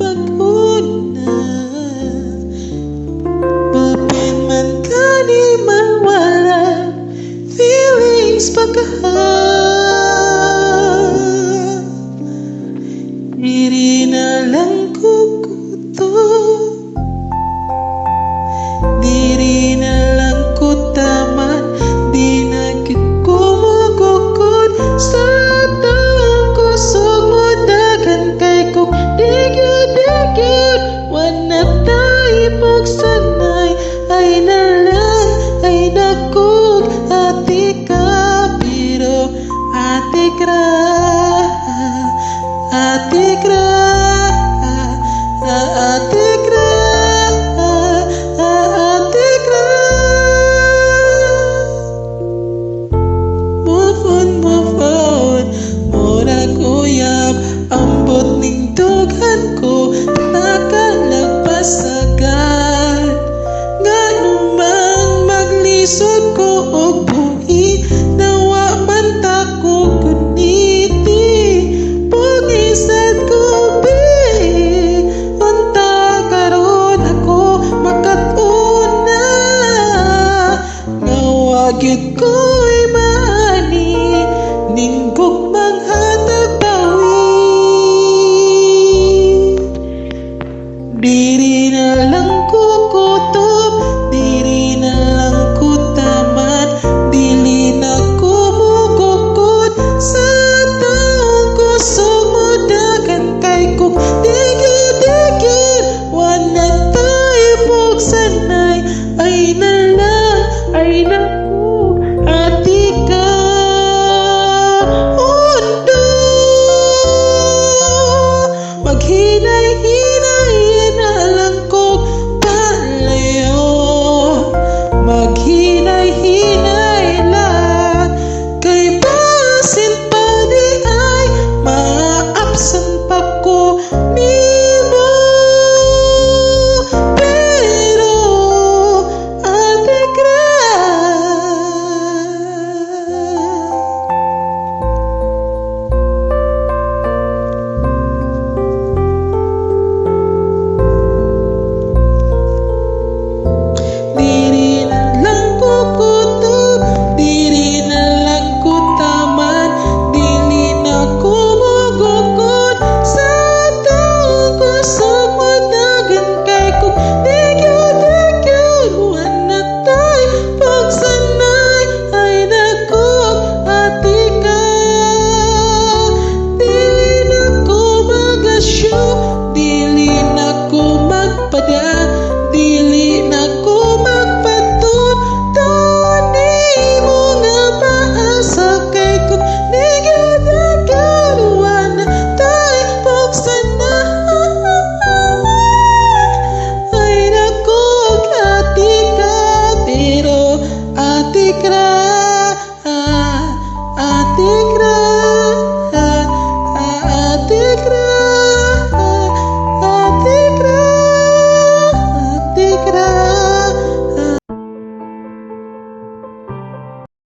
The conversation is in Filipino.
pag-una. Bapin man ka di mawala, feelings pagkahan. Diri na lang kukuto, diri na lang ko taman, di na gid ko magukod sa taong kusog mo dagan kay kung digyud wala tayo pagsanay. Ay nalang ay dakog ati ka pero ati kra ati kra ati kra ati kra. Move on murag uyab ambot ning dugan ko nakalagpas agad. Ngano man maglisod ko og buhi nawa man ta ko kuniti pugisad ko bi unta karon ako makatuna nawa gyud ko'y maani ning gugmang hatag bawi. Diri na lang kukutob, diri na lang kutaman, dili na kumugukod sa taong kusog mo dagan kay kung digyud wala tayo pagsanay. Ay nalang ay naku ati ka undo maghinay